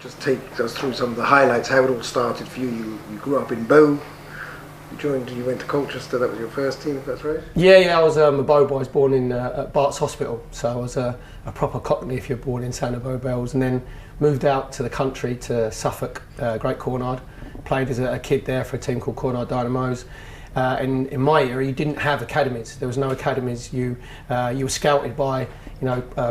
just take us through some of the highlights, how it all started for you. You grew up in Bow. You went to Colchester. That was your first team, if that's right. Yeah. I was a Bow boy. I was born in at Barts Hospital, so I was a proper Cockney if you're born in Santa Bow Bells, and then moved out to the country to Suffolk, Great Cornard. Played as a kid there for a team called Cornard Dynamos. In my era, you didn't have academies. There was no academies. You were scouted by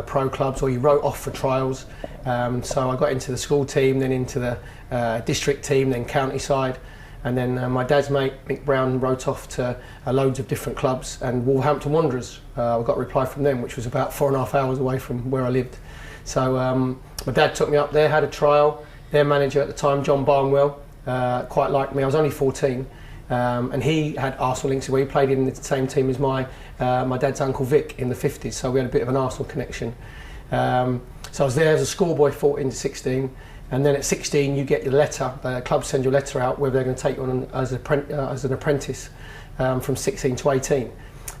pro clubs, or you wrote off for trials. So I got into the school team, then into the district team, then county side. And then my dad's mate, Mick Brown, wrote off to loads of different clubs, and Wolverhampton Wanderers. I got a reply from them, which was about 4.5 hours away from where I lived. So my dad took me up there, had a trial. Their manager at the time, John Barnwell, quite liked me. I was only 14, and he had Arsenal links where he played in the same team as my dad's uncle Vic in the 50s, so we had a bit of an Arsenal connection. So I was there as a schoolboy, 14 to 16. And then at 16, you get your letter. The club send your letter out whether they're going to take you on as an apprentice from 16 to 18.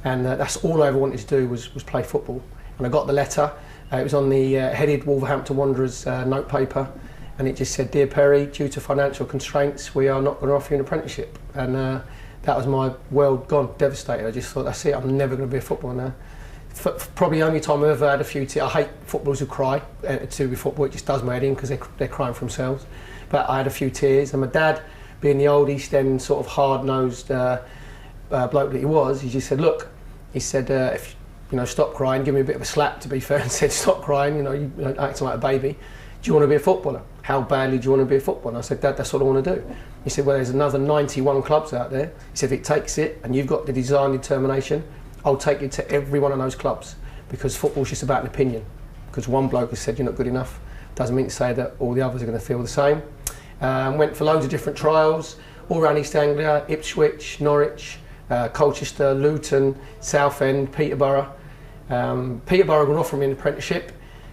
And that's all I ever wanted to do was play football. And I got the letter. It was on the headed Wolverhampton Wanderers notepaper, and it just said, "Dear Perry, due to financial constraints, we are not going to offer you an apprenticeship." And that was my world gone, devastated. I just thought, that's it. I'm never going to be a footballer now. Probably the only time I've ever had a few tears. I hate footballers who cry to be football. It just does my head in because they're crying for themselves. But I had a few tears, and my dad, being the old East End sort of hard-nosed bloke that he was, he just said, "Look," he said, "if stop crying." Give me a bit of a slap, to be fair, and said, "Stop crying. You're acting like a baby. Do you want to be a footballer? How badly do you want to be a footballer?" And I said, "Dad, that's all I want to do." He said, "Well, there's another 91 clubs out there." He said, "If it takes it, and you've got the desire and determination, I'll take you to every one of those clubs, because football's just about an opinion. Because one bloke has said you're not good enough, doesn't mean to say that all the others are going to feel the same." Went for loads of different trials, all around East Anglia, Ipswich, Norwich, Colchester, Luton, Southend, Peterborough. Peterborough would offer me an apprenticeship,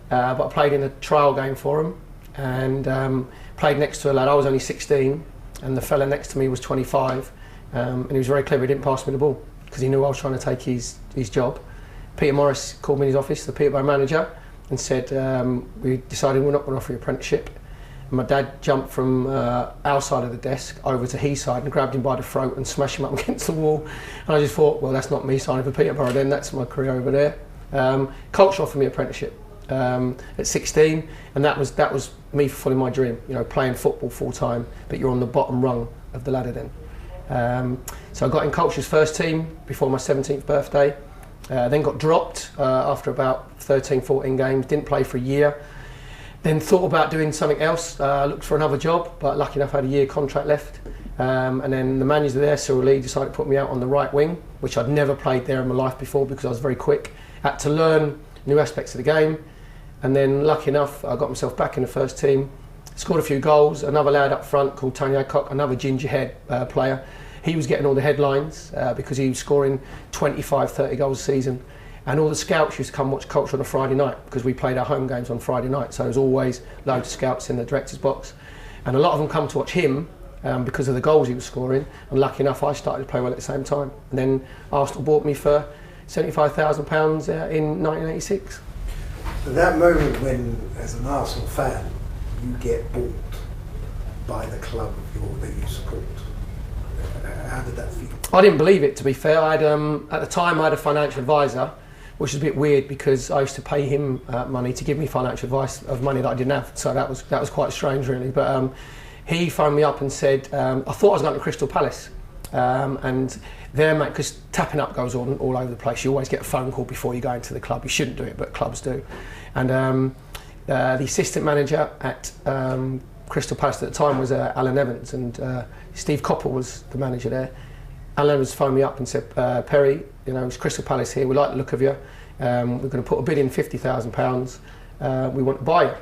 but I played in a trial game for them, and played next to a lad. I was only 16, and the fella next to me was 25, and he was very clever. He didn't pass me the ball, because he knew I was trying to take his job. Peter Morris called me in his office, the Peterborough manager, and said, "We decided we're not going to offer you an apprenticeship." And my dad jumped from our side of the desk over to his side and grabbed him by the throat and smashed him up against the wall. And I just thought, well, that's not me signing for Peterborough then, that's my career over there. Culture offered me an apprenticeship at 16, and that was me fulfilling my dream, playing football full time, but you're on the bottom rung of the ladder then. So I got in Colchester's first team before my 17th birthday, then got dropped after about 13, 14 games, didn't play for a year, then thought about doing something else, looked for another job, but lucky enough I had a year contract left, and then the manager there, Cyril Lee, decided to put me out on the right wing, which I'd never played there in my life before because I was very quick, had to learn new aspects of the game, and then lucky enough I got myself back in the first team. Scored a few goals. Another lad up front called Tony Aycock, another gingerhead player. He was getting all the headlines because he was scoring 25, 30 goals a season. And all the scouts used to come watch Culture on a Friday night, because we played our home games on Friday night. So there was always loads of scouts in the director's box. And a lot of them come to watch him because of the goals he was scoring. And lucky enough, I started to play well at the same time. And then Arsenal bought me for £75,000 in 1986. So that moment when, as an Arsenal fan, you get bought by the club that you support, how did that feel? I didn't believe it, to be fair. At the time I had a financial advisor, which is a bit weird because I used to pay him money to give me financial advice of money that I didn't have, so that was quite strange really. But he phoned me up and said, I thought I was going to Crystal Palace, and there, mate, because tapping up goes on all over the place. You always get a phone call before you go into the club. You shouldn't do it, but clubs do. And the assistant manager at Crystal Palace at the time was Alan Evans, and Steve Coppell was the manager there. Alan Evans phoned me up and said, "Perry, it's Crystal Palace here. We like the look of you. We're going to put a bid in, £50,000. We want to buy you."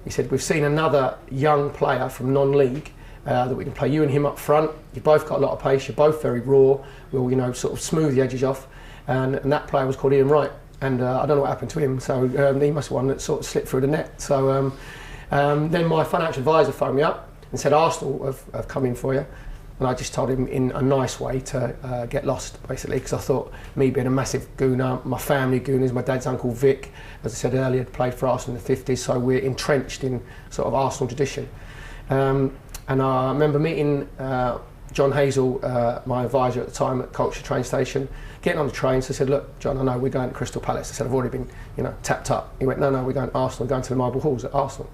He said, "We've seen another young player from non-league that we can play you and him up front. You've both got a lot of pace. You're both very raw. We'll, sort of smooth the edges off." And that player was called Ian Wright. And I don't know what happened to him, so he must have one that sort of slipped through the net. So then my financial advisor phoned me up and said, "Arsenal have come in for you." And I just told him in a nice way to get lost, basically, because I thought me being a massive Gooner, my family Gooners, my dad's uncle Vic, as I said earlier, played for Arsenal in the 50s, so we're entrenched in sort of Arsenal tradition. And I remember meeting John Hazel, my advisor at the time at Culture train station, getting on the train. So I said, look, John, I know we're going to Crystal Palace. I said, I've already been, tapped up. He went, no, we're going to Arsenal, going to the Marble Halls at Arsenal.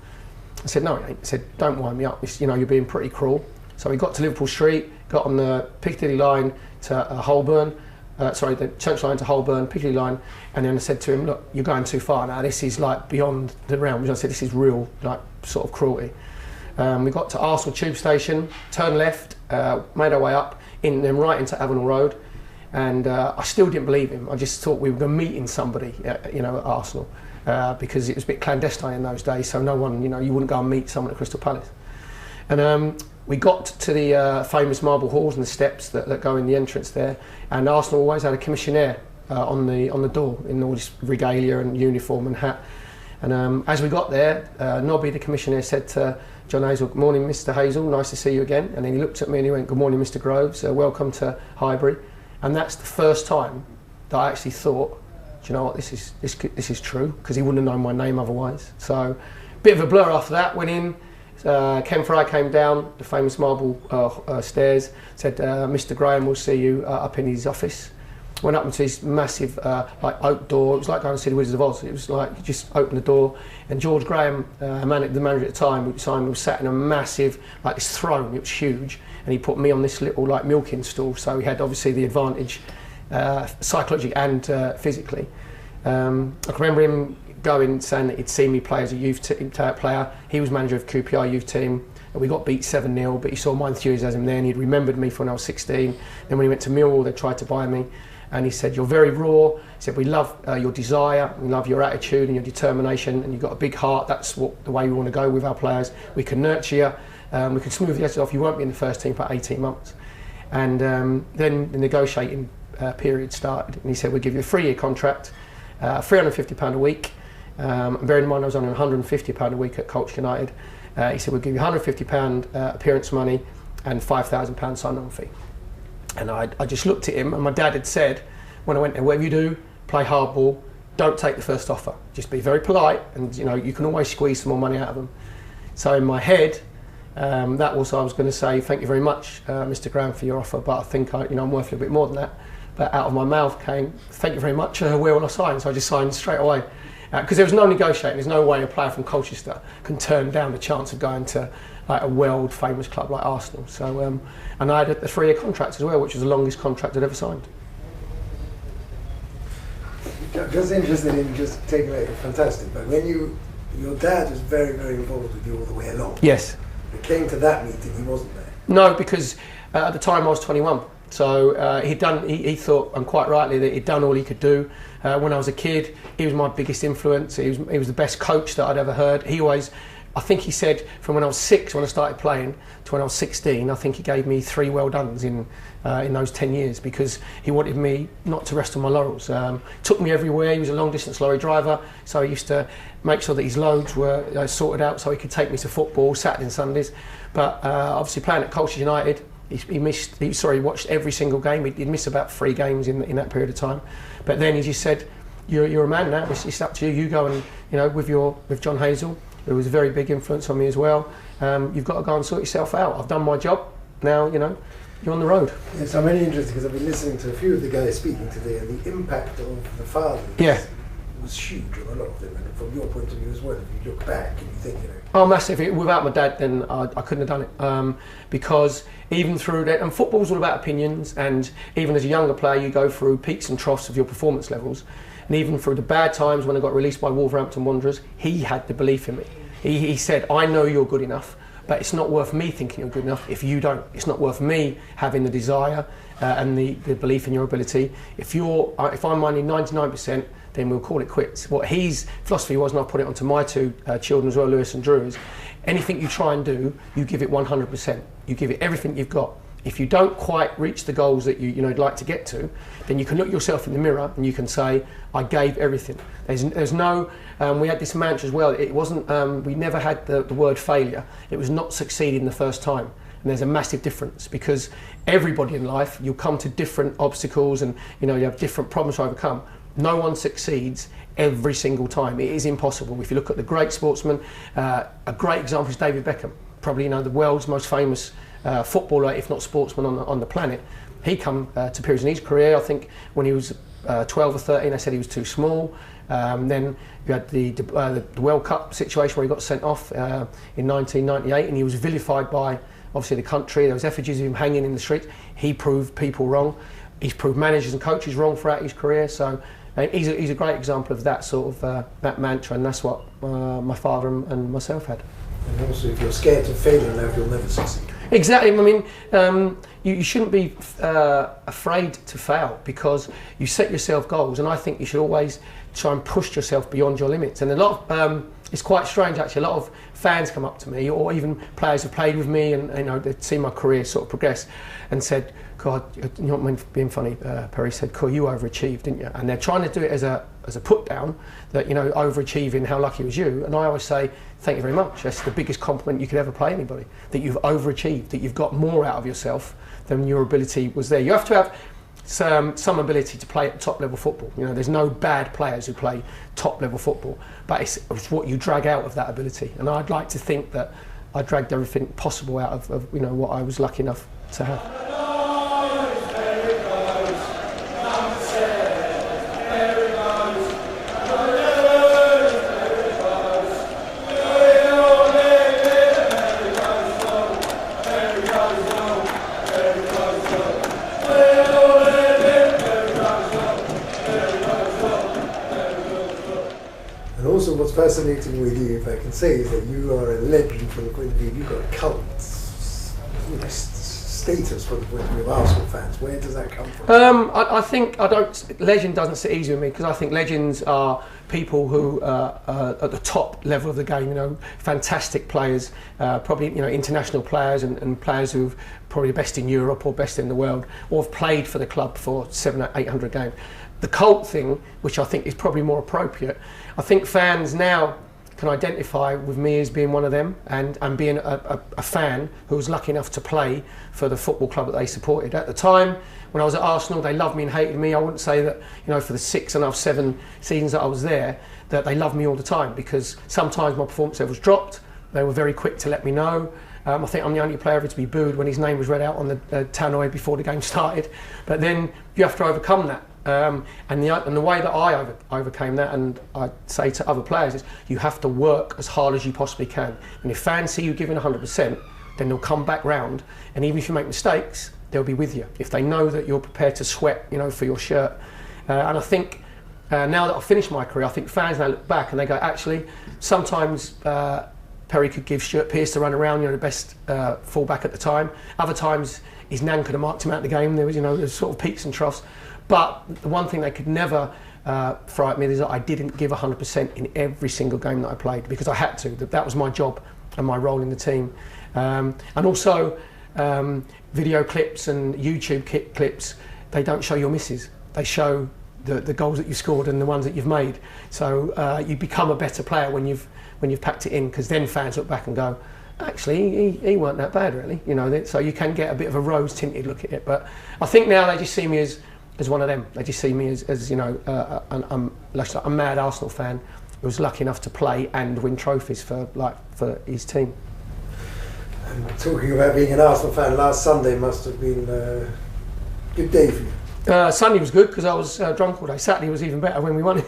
I said, no, he ain't. He said, don't wind me up. You're being pretty cruel. So we got to Liverpool Street, got on the Piccadilly line to Holborn, the Church line to Holborn, Piccadilly line, and then I said to him, look, you're going too far now. This is like beyond the realms. I said, this is real, like sort of cruelty. We got to Arsenal Tube Station, turned left, made our way up, then right into Avenel Road, and I still didn't believe him. I just thought we were going to meet in somebody, at Arsenal, because it was a bit clandestine in those days. So no one, you wouldn't go and meet someone at Crystal Palace. And we got to the famous Marble Halls and the steps that go in the entrance there, and Arsenal always had a commissionaire on the door in all this regalia and uniform and hat. And as we got there, Nobby, the commissionaire, said to John Hazel, good morning, Mr. Hazel, nice to see you again. And then he looked at me and he went, good morning, Mr. Groves, welcome to Highbury. And that's the first time that I actually thought, do you know what, this is true, because he wouldn't have known my name otherwise. So, bit of a blur after that, went in. Ken Fry came down the famous marble stairs, said, Mr. Graham will see you up in his office. Went up into his massive oak door. It was like going to see the Wizards of Oz. It was like you just open the door, and George Graham, the manager at the time, Simon, was sat in a massive, this throne. It was huge, and he put me on this little milking stool. So he had obviously the advantage, psychologically and physically. I can remember him saying that he'd seen me play as a youth player. He was manager of QPR youth team. We got beat 7-0, but he saw my enthusiasm then. He'd remembered me from when I was 16. Then when he went to Millwall, they tried to buy me. And he said, you're very raw. He said, we love your desire, we love your attitude and your determination, and you've got a big heart. That's the way we want to go with our players. We can nurture you, we can smooth the edges off. You won't be in the first team for 18 months. And then the negotiating period started. And he said, we'll give you a 3-year contract, £350 a week. Bearing in mind I was on £150 a week at Culture United. He said, we'll give you £150 appearance money and £5,000 sign-on fee. And I just looked at him, and my dad had said, when I went there, whatever you do, play hardball, don't take the first offer. Just be very polite, and you can always squeeze some more money out of them. So in my head, that was I was going to say, thank you very much, Mr. Graham, for your offer, but I think I'm worth a little bit more than that. But out of my mouth came, thank you very much, where will I sign? So I just signed straight away. Because there was no negotiating. There's no way a player from Colchester can turn down the chance of going to a world famous club like Arsenal. So, and I had a 3-year contract as well, which was the longest contract I'd ever signed. Just interested in just taking it, fantastic. But when your dad was very, very involved with you all the way along. Yes. It came to that meeting, he wasn't there. No, because at the time I was 21. So he thought, and quite rightly, that he'd done all he could do. When I was a kid, he was my biggest influence. He was the best coach that I'd ever heard. I think he said, from when I was 6, when I started playing, to when I was 16, I think he gave me 3 well dones in those 10 years, because he wanted me not to rest on my laurels. Took me everywhere. He was a long distance lorry driver, so he used to make sure that his loads were sorted out so he could take me to football Saturday and Sundays. But obviously playing at Culture United, he watched every single game. He'd miss about 3 games in that period of time. But then he just said, you're a man now, it's up to you. You go and, with John Hazel, who was a very big influence on me as well, you've got to go and sort yourself out. I've done my job, now, you're on the road. Yes, I'm really interested because I've been listening to a few of the guys speaking today, and the impact of the father was huge on a lot of them. And from your point of view as well, if you look back and you think, Oh, massive. Without my dad, then I couldn't have done it. Because even through that, and football's all about opinions, and even as a younger player, you go through peaks and troughs of your performance levels. And even through the bad times when I got released by Wolverhampton Wanderers, he had the belief in me. He said, I know you're good enough, but it's not worth me thinking you're good enough if you don't. It's not worth me having the desire and the belief in your ability. If I'm only 99%, then we'll call it quits. What his philosophy was, and I put it onto my 2 children as well, Lewis and Drew, is anything you try and do, you give it 100%. You give it everything you've got. If you don't quite reach the goals that you'd like to get to, then you can look yourself in the mirror and you can say, I gave everything. There's no, we had this mantra as well, it wasn't, we never had the word failure. It was not succeeding the first time. And there's a massive difference, because everybody in life, you'll come to different obstacles, and you have different problems to overcome. No one succeeds every single time. It is impossible. If you look at the great sportsmen, a great example is David Beckham, probably the world's most famous footballer, if not sportsman, on the planet. He come to periods in his career, I think when he was 12 or 13, they said he was too small. Then you had the World Cup situation where he got sent off in 1998, and he was vilified by obviously the country. There was effigies of him hanging in the streets. He proved people wrong. He's proved managers and coaches wrong throughout his career. So he's a great example of that sort of that mantra, and that's what my father and myself had. And also, if you're scared to fail in life, you'll never succeed. Exactly. I mean, you shouldn't be afraid to fail, because you set yourself goals, and I think you should always try and push yourself beyond your limits. And a lot of it's quite strange actually. A lot of fans come up to me, or even players who played with me, and they'd seen my career sort of progress, and said, "God, you're not being funny." Perry said, "Cool, you overachieved, didn't you?" And they're trying to do it as a put down, that overachieving, how lucky was you. And I always say, thank you very much. That's the biggest compliment you could ever pay anybody, that you've overachieved, that you've got more out of yourself than your ability was there. You have to have some ability to play at top level football. There's no bad players who play top level football, but it's what you drag out of that ability. And I'd like to think that I dragged everything possible out of what I was lucky enough to have. And also, what's fascinating with you, if I can say, is that you are a legend from the point of view. You've got a cult status from the point of view of Arsenal fans. Where does that come from? I think legend doesn't sit easy with me, because I think legends are people who are at the top level of the game. Fantastic players, probably international players, and players who've probably best in Europe or best in the world, or have played for the club for 700 or 800 games. The cult thing, which I think is probably more appropriate, I think fans now can identify with me as being one of them, and being a fan who was lucky enough to play for the football club that they supported. At the time, when I was at Arsenal, they loved me and hated me. I wouldn't say that, for the 6 and a half, 7 seasons that I was there, that they loved me all the time, because sometimes my performance levels dropped. They were very quick to let me know. I think I'm the only player ever to be booed when his name was read out on the tannoy before the game started. But then you have to overcome that. And the way that I overcame that, and I say to other players, is you have to work as hard as you possibly can. And if fans see you giving 100%, then they'll come back round. And even if you make mistakes, they'll be with you. If they know that you're prepared to sweat, for your shirt. And I think now that I've finished my career, I think fans now look back and they go, actually, sometimes Perry could give Stuart Pearce to run around, the best fullback at the time. Other times his nan could have marked him out of the game. There was, there's sort of peaks and troughs. But the one thing they could never throw at me is that I didn't give 100% in every single game that I played, because I had to. That was my job and my role in the team. And also video clips and YouTube clips, they don't show your misses. They show the goals that you scored and the ones that you've made. So you become a better player when you've packed it in, because then fans look back and go, actually, he weren't that bad, really. So you can get a bit of a rose-tinted look at it. But I think now they just see me as one of them. They just see me as a mad Arsenal fan who was lucky enough to play and win trophies for his team. And talking about being an Arsenal fan, last Sunday must have been a good day for you. Sunday was good because I was drunk all day. Saturday was even better when we won.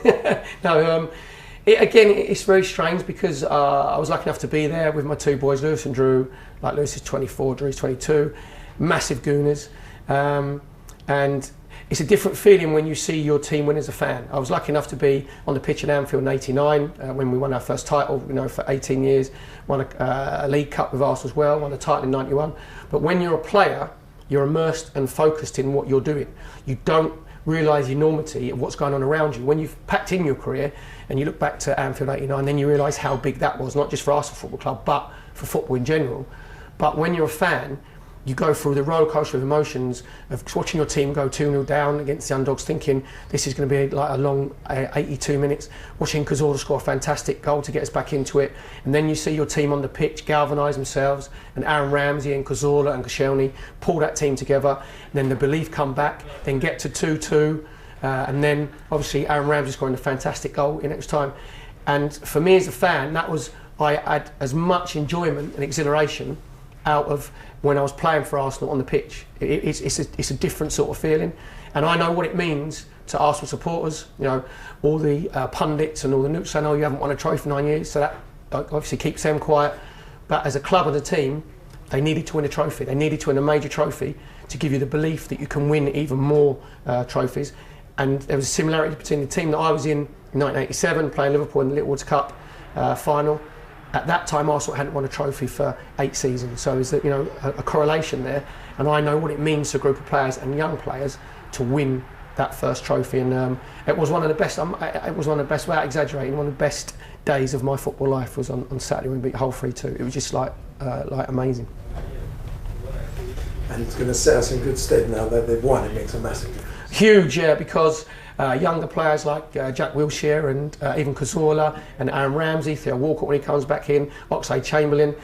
It's very strange, because I was lucky enough to be there with my 2 boys, Lewis and Drew. Like, Lewis is 24, Drew's 22, massive gooners, and it's a different feeling when you see your team win as a fan. I was lucky enough to be on the pitch at Anfield in '89 when we won our first title, for 18 years. Won a League Cup with Arsenal as well, won a title in '91. But when you're a player, you're immersed and focused in what you're doing. You don't realise the enormity of what's going on around you. When you've packed in your career and you look back to Anfield '89, then you realise how big that was, not just for Arsenal Football Club, but for football in general. But when you're a fan, you go through the roller coaster of emotions of watching your team go 2-0 down against the underdogs, thinking this is going to be like a long 82 minutes, watching Cazorla score a fantastic goal to get us back into it, and then you see your team on the pitch galvanise themselves, and Aaron Ramsey and Cazorla and Koscielny pull that team together, and then the belief come back, then get to 2-2, and then obviously Aaron Ramsey scoring a fantastic goal in extra time. And for me as a fan, I had as much enjoyment and exhilaration out of when I was playing for Arsenal on the pitch. It's a different sort of feeling, and I know what it means to Arsenal supporters. You know, all the pundits and all the nooks say, "No, you haven't won a trophy for 9 years," so that obviously keeps them quiet. But as a club and a team, they needed to win a trophy. They needed to win a major trophy to give you the belief that you can win even more trophies. And there was a similarity between the team that I was in 1987, playing Liverpool in the Little Woods Cup final. At that time, Arsenal hadn't won a trophy for 8 seasons, so there's a correlation there. And I know what it means to a group of players and young players to win that first trophy. And it was one of the best. It was one of the best, without exaggerating, one of the best days of my football life was on Saturday when we beat Hull 3-2. It was just like amazing. And it's going to set us in good stead now that they've won. It makes a massive difference. Huge, yeah, because younger players like Jack Wilshere and even Cazorla and Aaron Ramsey, Theo Walcott when he comes back in, Oxlade-Chamberlain,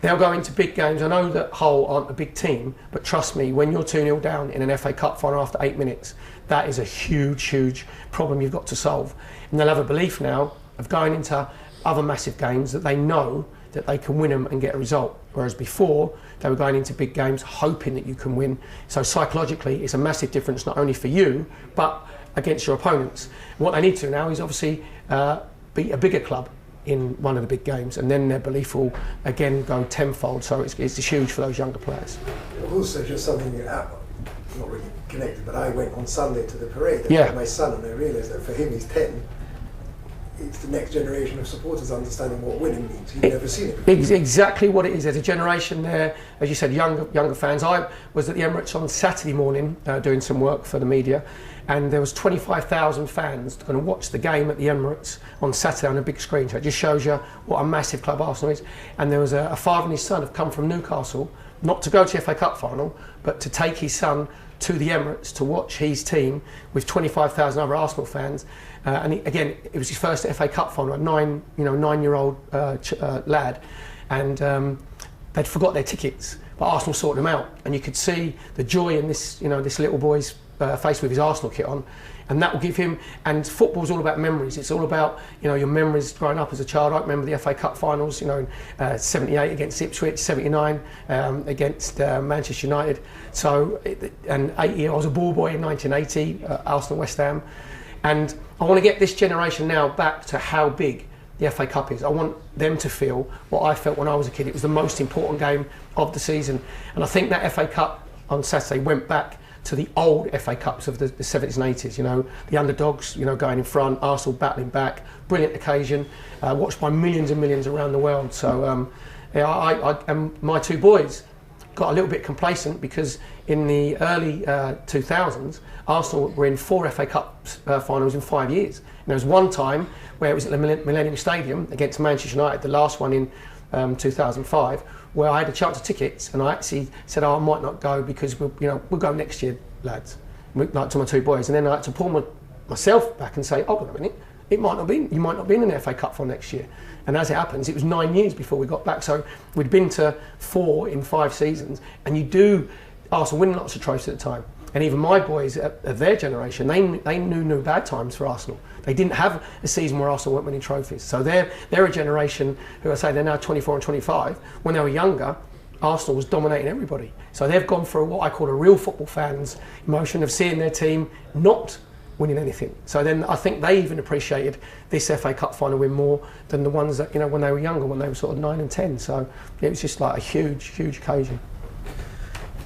they'll go into big games. I know that Hull aren't a big team, but trust me, when you're 2-0 down in an FA Cup final after 8 minutes, that is a huge, huge problem you've got to solve. And they'll have a belief now of going into other massive games that they know that they can win them and get a result. Whereas before, they were going into big games hoping that you can win. So psychologically, it's a massive difference not only for you, but against your opponents. What they need to now is obviously beat a bigger club in one of the big games, and then their belief will again go tenfold. So it's huge for those younger players. Also, just something not really connected, but I went on Sunday to the parade Yeah. with my son, and I realised that for him, he's 10. It's the next generation of supporters understanding what winning means. He'd never seen it before. Exactly what it is. There's a generation there, as you said, younger fans. I was at the Emirates on Saturday morning doing some work for the media, and there was 25,000 fans going to watch the game at the Emirates on Saturday on a big screen. So it just shows you what a massive club Arsenal is. And there was a father and his son have come from Newcastle, not to go to the FA Cup final, but to take his son to the Emirates to watch his team with 25,000 other Arsenal fans. Again, it was his first FA Cup final, a 9-year-old lad, and they'd forgot their tickets, but Arsenal sorted them out, and you could see the joy in this little boy's face with his Arsenal kit on, and that will give him. And football's all about memories. It's all about your memories growing up as a child. I remember the FA Cup finals, in 78 against Ipswich, 79 against Manchester United. So, and 80, I was a ball boy in 1980, Arsenal West Ham, and I want to get this generation now back to how big the FA Cup is. I want them to feel what I felt when I was a kid. It was the most important game of the season, and I think that FA Cup on Saturday went back to the old FA Cups of the 70s and 80s, the underdogs, going in front, Arsenal battling back, brilliant occasion, watched by millions and millions around the world. So I and my two boys got a little bit complacent because in the early 2000s, Arsenal were in 4 FA Cup finals in 5 years. And there was one time where it was at the Millennium Stadium against Manchester United, the last one in 2005, where I had a chance of tickets, and I actually said, I might not go because we'll go next year, lads, like to my two boys. And then I had to pull myself back and say, hold on a minute, you might not be in the FA Cup for next year. And as it happens, it was 9 years before we got back. So we'd been to 4 in 5 seasons, and Arsenal winning lots of trophies at the time. And even my boys of their generation, they knew no bad times for Arsenal. They didn't have a season where Arsenal weren't winning trophies. So they're a generation who I say they're now 24 and 25. When they were younger, Arsenal was dominating everybody. So they've gone through what I call a real football fan's emotion of seeing their team not winning anything. So then I think they even appreciated this FA Cup final win more than the ones that, when they were younger, when they were sort of 9 and 10. So it was just like a huge, huge occasion.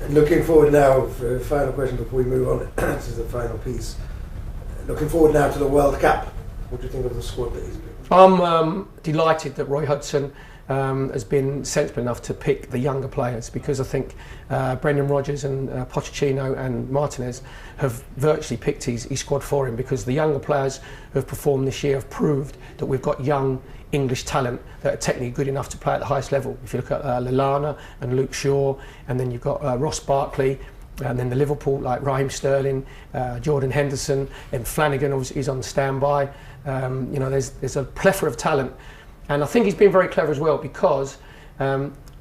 And looking forward now, for a final question before we move on to the final piece. Looking forward now to the World Cup. What do you think of the squad that he's been? I'm delighted that Roy Hodgson has been sensible enough to pick the younger players, because I think Brendan Rodgers and Pochettino and Martinez have virtually picked his squad for him, because the younger players who have performed this year have proved that we've got young English talent that are technically good enough to play at the highest level. If you look at Lallana and Luke Shaw, and then you've got Ross Barkley, and then the Liverpool like Raheem Sterling, Jordan Henderson, and Flanagan obviously is on standby. You know, there's a plethora of talent, and I think he's been very clever as well, because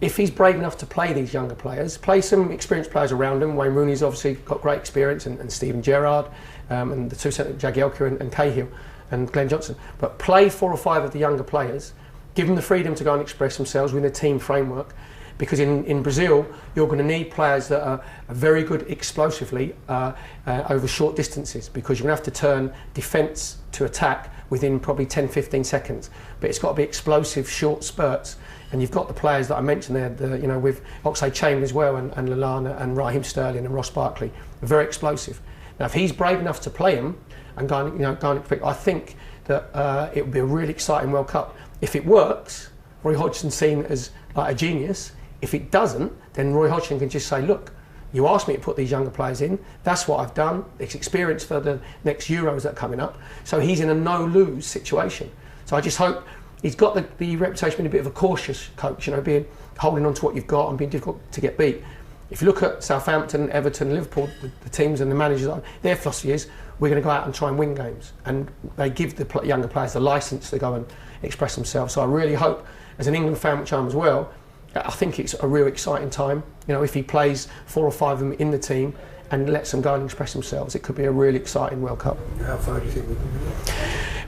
if he's brave enough to play these younger players, play some experienced players around him. Wayne Rooney's obviously got great experience, and Steven Gerrard, and the two centre Jagielka and Cahill and Glenn Johnson. But play 4 or 5 of the younger players, give them the freedom to go and express themselves within a team framework. Because in Brazil, you're going to need players that are very good explosively over short distances, because you're going to have to turn defence to attack within probably 10-15 seconds. But it's got to be explosive, short spurts. And you've got the players that I mentioned there, you know, with Oxlade-Chamberlain as well, and Lallana and Raheem Sterling and Ross Barkley, very explosive. Now, if he's brave enough to play him and go and pick, I think that it would be a really exciting World Cup. If it works, Roy Hodgson's seen as like a genius. If it doesn't, then Roy Hodgson can just say, look, you asked me to put these younger players in, that's what I've done. It's experience for the next Euros that are coming up. So he's in a no-lose situation. So I just hope he's got the reputation of being a bit of a cautious coach, you know, holding on to what you've got and being difficult to get beat. If you look at Southampton, Everton, Liverpool, the teams and the managers, their philosophy is, we're going to go out and try and win games. And they give the younger players the licence to go and express themselves. So I really hope, as an England fan, which I am as well, I think it's a real exciting time. You know, if he plays 4 or 5 of them in the team and lets them go and express themselves, it could be a really exciting World Cup. How far do you think we can go?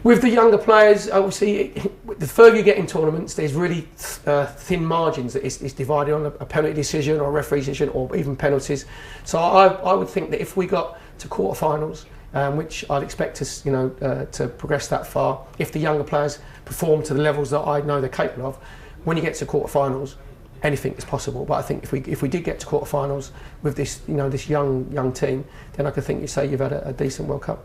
With the younger players, obviously, the further you get in tournaments, there's really thin margins that it's divided on a penalty decision or a referee decision or even penalties. So I would think that if we got to quarterfinals, which I'd expect us, you know, to progress that far, if the younger players perform to the levels that I know they're capable of, when you get to quarterfinals, anything is possible. But I think if we did get to quarterfinals with this, you know, this young team, then I could think you'd say you've had a decent World Cup.